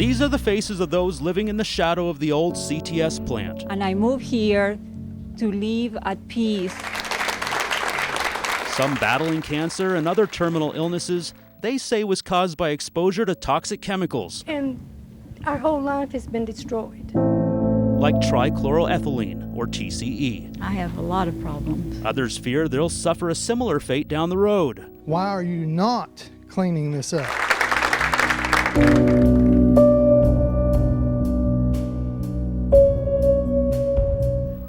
These are the faces of those living in the shadow of the old CTS plant. And I moved here to live at peace. Some battling cancer and other terminal illnesses they say was caused by exposure to toxic chemicals. And our whole life has been destroyed. Like trichloroethylene, or TCE. I have a lot of problems. Others fear they'll suffer a similar fate down the road. Why are you not cleaning this up?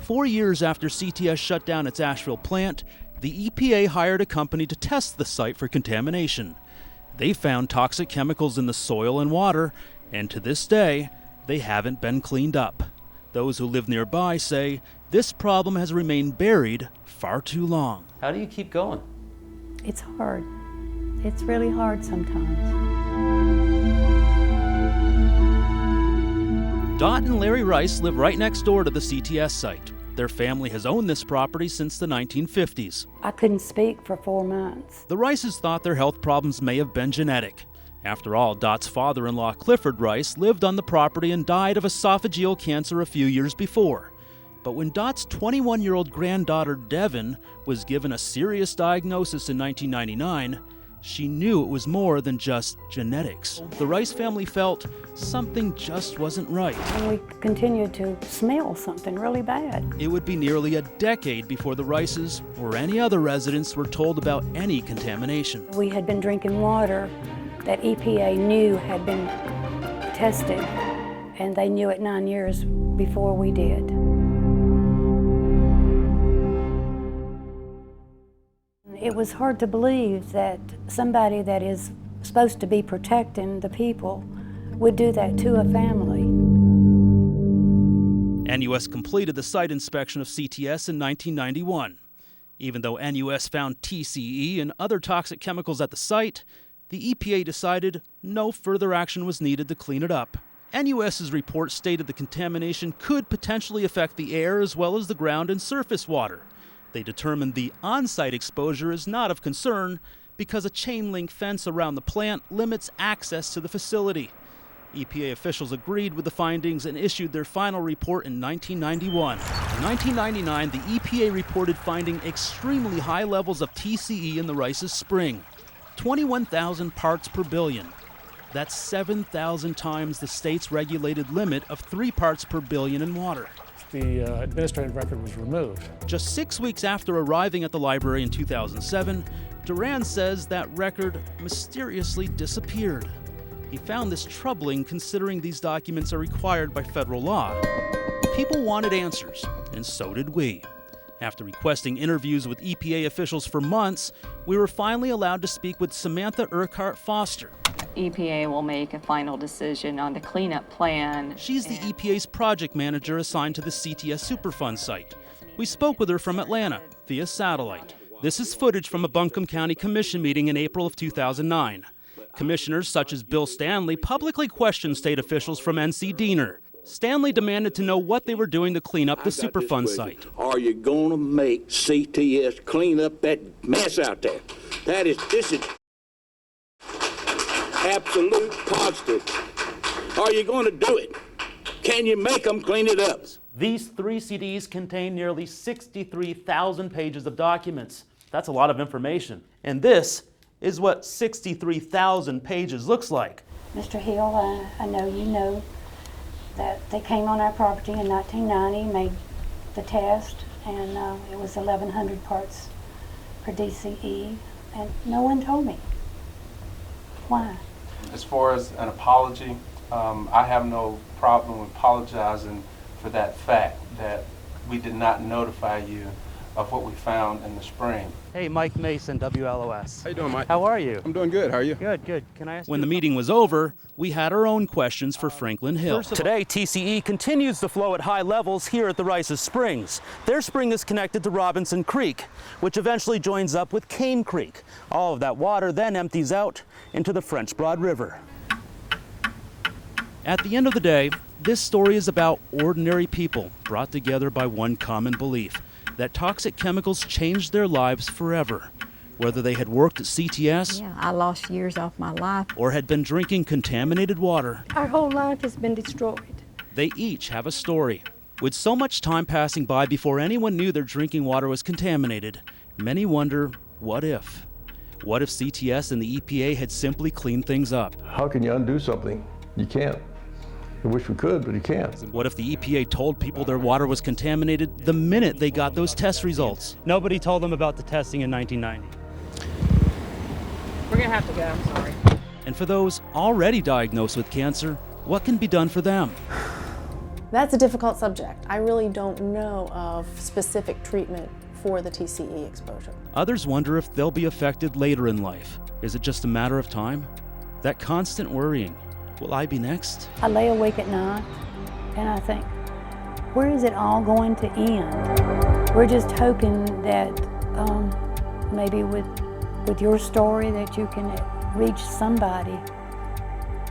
4 years after CTS shut down its Asheville plant, the EPA hired a company to test the site for contamination. They found toxic chemicals in the soil and water, and to this day, they haven't been cleaned up. Those who live nearby say this problem has remained buried far too long. How do you keep going? It's hard. It's really hard sometimes. Dot and Larry Rice live right next door to the CTS site. Their family has owned this property since the 1950s. I couldn't speak for 4 months. The Rices thought their health problems may have been genetic. After all, Dot's father-in-law, Clifford Rice, lived on the property and died of esophageal cancer a few years before. But when Dot's 21-year-old granddaughter, Devin, was given a serious diagnosis in 1999, she knew it was more than just genetics. The Rice family felt something just wasn't right. And we continued to smell something really bad. It would be nearly a decade before the Rices or any other residents were told about any contamination. We had been drinking water that EPA knew had been tested, and they knew it 9 years before we did. It was hard to believe that somebody that is supposed to be protecting the people would do that to a family. NUS completed the site inspection of CTS in 1991. Even though NUS found TCE and other toxic chemicals at the site, the EPA decided no further action was needed to clean it up. NUS's report stated the contamination could potentially affect the air as well as the ground and surface water. They determined the on-site exposure is not of concern because a chain-link fence around the plant limits access to the facility. EPA officials agreed with the findings and issued their final report in 1991. In 1999, the EPA reported finding extremely high levels of TCE in the Rice's spring, 21,000 parts per billion. That's 7,000 times the state's regulated limit of 3 parts per billion in water. The administrative record was removed. Just 6 weeks after arriving at the library in 2007, Duran says that record mysteriously disappeared. He found this troubling considering these documents are required by federal law. People wanted answers, and so did we. After requesting interviews with EPA officials for months, we were finally allowed to speak with Samantha Urquhart Foster. EPA will make a final decision on the cleanup plan. She's the EPA's project manager assigned to the CTS Superfund site. We spoke with her from Atlanta via satellite. This is footage from a Buncombe County Commission meeting in April of 2009. Commissioners such as Bill Stanley publicly questioned state officials from NC Diener. Stanley demanded to know what they were doing to clean up the Superfund site. Are you going to make CTS clean up that mess out there? This is absolute positive. Are you going to do it? Can you make them clean it up? These 3 CDs contain nearly 63,000 pages of documents. That's a lot of information. And this is what 63,000 pages looks like. Mr. Hill, I know you know that they came on our property in 1990, made the test, and it was 1,100 parts per DCE, and no one told me. Why? As far as an apology, I have no problem with apologizing for that fact that we did not notify you of what we found in the spring. Hey, Mike Mason, WLOS. How you doing, Mike? How are you? I'm doing good. How are you? Good, good. Can I ask When the meeting was over, we had our own questions for Franklin Hill. Today, TCE continues to flow at high levels here at the Rice's Springs. Their spring is connected to Robinson Creek, which eventually joins up with Cane Creek. All of that water then empties out into the French Broad River. At the end of the day, this story is about ordinary people brought together by one common belief: that toxic chemicals changed their lives forever. whether they had worked at CTS Yeah, I lost years off my life. or had been drinking contaminated water. Our whole life has been destroyed. They each have a story. With so much time passing by before anyone knew their drinking water was contaminated, many wonder, what if? What if CTS and the EPA had simply cleaned things up? How can you undo something? You can't. I wish we could, but you can't. What if the EPA told people their water was contaminated the minute they got those test results? Nobody told them about the testing in 1990. We're gonna have to go, I'm sorry. And for those already diagnosed with cancer, what can be done for them? That's a difficult subject. I really don't know of specific treatment for the TCE exposure. Others wonder if they'll be affected later in life. Is it just a matter of time? That constant worrying. Will I be next? I lay awake at night and I think, where is it all going to end? We're just hoping that maybe with your story that you can reach somebody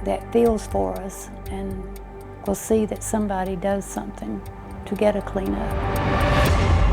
that feels for us, and we'll see that somebody does something to get a cleanup.